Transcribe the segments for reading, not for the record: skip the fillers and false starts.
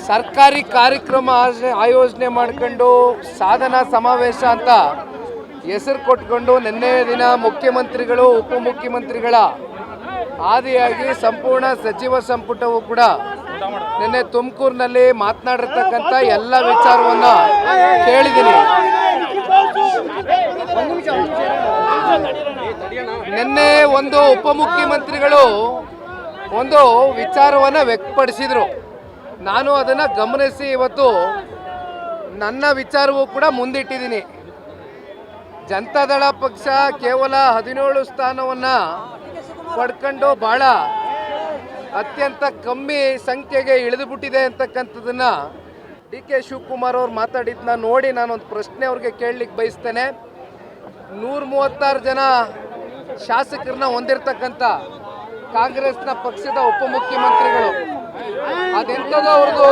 ಸರ್ಕಾರಿ ಕಾರ್ಯಕ್ರಮ ಆಯೋಜನೆ ಮಾಡ್ಕೊಂಡು ಸಾಧನಾ ಸಮಾವೇಶ ಅಂತ ಹೆಸರು ಕೊಟ್ಕೊಂಡು ನಿನ್ನೆ ದಿನ ಮುಖ್ಯಮಂತ್ರಿಗಳು ಉಪಮುಖ್ಯಮಂತ್ರಿಗಳ ಆದಿಯಾಗಿ ಸಂಪೂರ್ಣ ಸಚಿವ ಸಂಪುಟವು ಕೂಡ ನಿನ್ನೆ ತುಮಕೂರಿನಲ್ಲಿ ಮಾತನಾಡಿರ್ತಕ್ಕಂಥ ಎಲ್ಲ ವಿಚಾರವನ್ನ ಕೇಳಿದ್ದೀನಿ. ನಿನ್ನೆ ಒಂದು ಉಪಮುಖ್ಯಮಂತ್ರಿಗಳು ಒಂದು ವಿಚಾರವನ್ನ ವ್ಯಕ್ತಪಡಿಸಿದ್ರು. ನಾನು ಅದನ್ನು ಗಮನಿಸಿ ಇವತ್ತು ನನ್ನ ವಿಚಾರವೂ ಕೂಡ ಮುಂದಿಟ್ಟಿದ್ದೀನಿ. ಜನತಾದಳ ಪಕ್ಷ ಕೇವಲ 17 ಸ್ಥಾನವನ್ನು ಪಡ್ಕೊಂಡು ಭಾಳ ಅತ್ಯಂತ ಕಮ್ಮಿ ಸಂಖ್ಯೆಗೆ ಇಳಿದುಬಿಟ್ಟಿದೆ ಅಂತಕ್ಕಂಥದ್ದನ್ನು ಡಿ ಕೆ ಶಿವಕುಮಾರ್ ಅವ್ರು ಮಾತಾಡಿದ್ದನ್ನ ನೋಡಿ ನಾನೊಂದು ಪ್ರಶ್ನೆ ಅವ್ರಿಗೆ ಕೇಳಲಿಕ್ಕೆ ಬಯಸ್ತೇನೆ. 136 ಜನ ಶಾಸಕರನ್ನ ಹೊಂದಿರತಕ್ಕಂಥ ಕಾಂಗ್ರೆಸ್ನ ಪಕ್ಷದ ಉಪಮುಖ್ಯಮಂತ್ರಿಗಳು, ಅದೆಂಥದ್ದು ಅವ್ರದ್ದು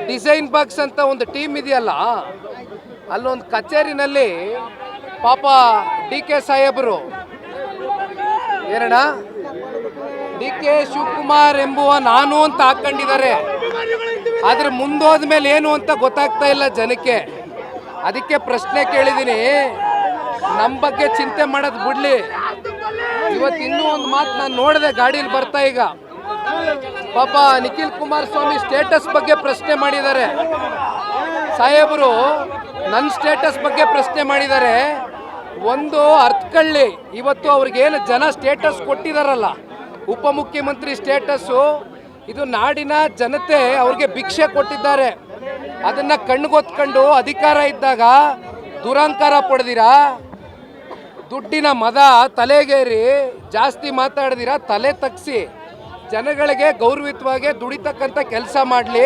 ಡಿಸೈನ್ ಬಾಕ್ಸ್ ಅಂತ ಒಂದು ಟೀಮ್ ಇದೆಯಲ್ಲ, ಅಲ್ಲೊಂದು ಕಚೇರಿನಲ್ಲಿ ಪಾಪ ಡಿ ಕೆ ಸಾಹೇಬರು ಡಿ ಕೆ ಶಿವಕುಮಾರ್ ಎಂಬುವ ನಾನು ಅಂತ ಹಾಕೊಂಡಿದ್ದಾರೆ. ಆದ್ರೆ ಮುಂದೋದ ಮೇಲೆ ಏನು ಅಂತ ಗೊತ್ತಾಗ್ತಾ ಇಲ್ಲ ಜನಕ್ಕೆ. ಅದಕ್ಕೆ ಪ್ರಶ್ನೆ ಕೇಳಿದ್ದೀನಿ, ನಮ್ಮ ಬಗ್ಗೆ ಚಿಂತೆ ಮಾಡೋದು ಬಿಡ್ಲಿ. ಇವತ್ತು ಇನ್ನೂ ಒಂದು ಮಾತು ನಾನು ನೋಡಿದೆ ಗಾಡೀಲಿ ಬರ್ತಾ, ಈಗ ಪಾಪ ನಿಖಿಲ್ ಕುಮಾರಸ್ವಾಮಿ ಸ್ಟೇಟಸ್ ಬಗ್ಗೆ ಪ್ರಶ್ನೆ ಮಾಡಿದ್ದಾರೆ. ಸಾಹೇಬರು ನನ್ನ ಸ್ಟೇಟಸ್ ಬಗ್ಗೆ ಪ್ರಶ್ನೆ ಮಾಡಿದ್ದಾರೆ. ಒಂದು ಅರ್ಥಕೊಳ್ಳಿ, ಇವತ್ತು ಅವ್ರಿಗೇನು ಜನ ಸ್ಟೇಟಸ್ ಕೊಟ್ಟಿದಾರಲ್ಲ, ಉಪಮುಖ್ಯಮಂತ್ರಿ ಸ್ಟೇಟಸ್ಸು, ಇದು ನಾಡಿನ ಜನತೆ ಅವ್ರಿಗೆ ಭಿಕ್ಷೆ ಕೊಟ್ಟಿದ್ದಾರೆ. ಅದನ್ನು ಕಣ್ಗೊತ್ಕೊಂಡು ಅಧಿಕಾರ ಇದ್ದಾಗ ದುರಹಂಕಾರ ಪಡೆದಿರಾ, ದುಡ್ಡಿನ ಮದ ತಲೆಗೇರಿ ಜಾಸ್ತಿ ಮಾತಾಡ್ದಿರಾ, ತಲೆ ತಗ್ಸಿ ಜನಗಳಿಗೆ ಗೌರವಿತವಾಗಿ ದುಡಿತಕ್ಕಂಥ ಕೆಲಸ ಮಾಡಲಿ.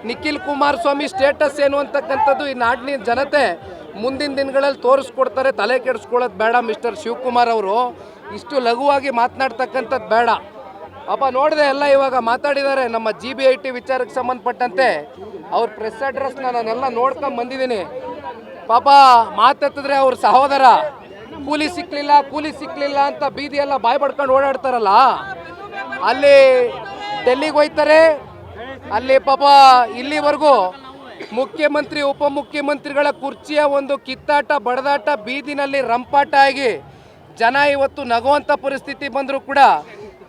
ನಿಖಿಲ್ ಕುಮಾರಸ್ವಾಮಿ ಸ್ಟೇಟಸ್ ಏನು ಅಂತಕ್ಕಂಥದ್ದು ಈ ನಾಡಿನ ಜನತೆ ಮುಂದಿನ ದಿನಗಳಲ್ಲಿ ತೋರಿಸ್ಕೊಡ್ತಾರೆ. ತಲೆ ಕೆಡಿಸ್ಕೊಳ್ಳೋದು ಬೇಡ. ಮಿಸ್ಟರ್ ಶಿವಕುಮಾರ್ ಅವರು ಇಷ್ಟು ಲಘುವಾಗಿ ಮಾತನಾಡ್ತಕ್ಕಂಥದ್ದು ಬೇಡ. ಪಾಪ ನೋಡಿದೆ ಎಲ್ಲ ಇವಾಗ ಮಾತಾಡಿದ್ದಾರೆ ನಮ್ಮ GBIT ವಿಚಾರಕ್ಕೆ ಸಂಬಂಧಪಟ್ಟಂತೆ. ಅವ್ರ ಪ್ರೆಸ್ ಅಡ್ರೆಸ್ನ ನಾನೆಲ್ಲ ನೋಡ್ಕೊಂಡು ಬಂದಿದ್ದೀನಿ. ಪಾಪ ಮಾತೆತ್ತಿದ್ರೆ ಅವ್ರ ಸಹೋದರ ಕೂಲಿ ಸಿಕ್ಕಲಿಲ್ಲ ಅಂತ ಬೀದಿಯೆಲ್ಲ ಬಾಯಿ ಪಡ್ಕೊಂಡು ಓಡಾಡ್ತಾರಲ್ಲ, ಅಲ್ಲಿ ಡೆಲ್ಲಿಗೆ ಹೋಯ್ತಾರೆ. ಅಲ್ಲಿ ಪಾಪ ಇಲ್ಲಿವರೆಗೂ ಮುಖ್ಯಮಂತ್ರಿ ಉಪಮುಖ್ಯಮಂತ್ರಿಗಳ ಕುರ್ಚಿಯ ಒಂದು ಕಿತ್ತಾಟ ಬಡದಾಟ ಬೀದಿನಲ್ಲಿ ರಂಪಾಟ ಆಗಿ ಜನ ಇವತ್ತು ನಗುವಂಥ ಪರಿಸ್ಥಿತಿ ಬಂದರೂ ಕೂಡ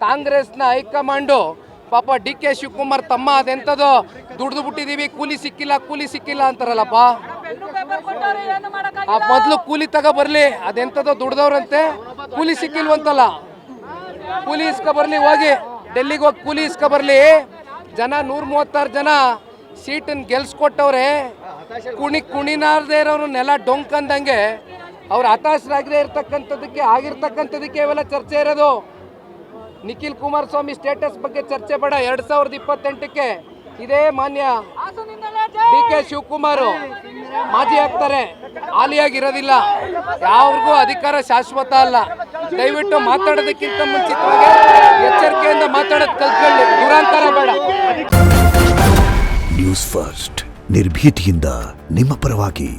ಕಾಂಗ್ರೆಸ್ನ ಹೈಕಮಾಂಡು ಪಾಪ ಡಿ ಕೆ ಶಿವಕುಮಾರ್ ತಮ್ಮ ಅದೆಂಥದೋ ದುಡ್ದು ಬಿಟ್ಟಿದ್ದೀವಿ, ಕೂಲಿ ಸಿಕ್ಕಿಲ್ಲ ಅಂತಾರಲ್ಲಪ್ಪ. ಆ ಮೊದಲು ಕೂಲಿ ಬರ್ಲಿ, ಅದೆಂಥದೋ ದುಡ್ದವ್ರಂತೆ, ಕೂಲಿ ಸಿಕ್ಕಿಲ್ವಂತಲ್ಲ. ಕೂಲಿ ಇಸ್ಕೊ ಬರ್ಲಿ, ಹೋಗಿ ಡೆಲ್ಲಿಗೆ ಹೋಗಿ ಕೂಲಿ ಇಸ್ಕೊ ಬರ್ಲಿ. ಜನ 136 ಜನ ಸೀಟನ್ನು ಗೆಲ್ಸ್ಕೊಟ್ಟವ್ರೆ. ಕುಣಿನಾರದೇ ಇರೋರು ನೆಲ ಡೊಂಕಂದಂಗೆ ಅವ್ರು ಹತಾಶರಾಗದೇ ಆಗಿರ್ತಕ್ಕಂಥದ್ದಕ್ಕೆ ಇವೆಲ್ಲ ಚರ್ಚೆ ಇರೋದು. ನಿಖಿಲ್ ಕುಮಾರಸ್ವಾಮಿ ಸ್ಟೇಟಸ್ ಬಗ್ಗೆ ಚರ್ಚೆ ಬೇಡ. 2028ಕ್ಕೆ ಇದೇ ಮಾನ್ಯ ಡಿ ಕೆ ಶಿವಕುಮಾರ್ ಮಾಜಿ ಆಗ್ತಾರೆ, ಹಾಲಿಯಾಗಿರೋದಿಲ್ಲ. ಯಾವ್ರಿಗೂ ಅಧಿಕಾರ ಶಾಶ್ವತ ಅಲ್ಲ. ದಯವಿಟ್ಟು ಮಾತಾಡೋದಕ್ಕಿಂತ ಮುಂಚಿತವಾಗಿ ಎಚ್ಚರಿಕೆಯಿಂದ ಮಾತಾಡೋದು ಕಲ್ತ್ಕೊಳ್ಳಿ, ದುರಾಂತರ ಬೇಡ. ನ್ಯೂಸ್ ಫಸ್ಟ್, ನಿರ್ಭೀತಿಯಿಂದ ನಿಮ್ಮ ಪರವಾಗಿ.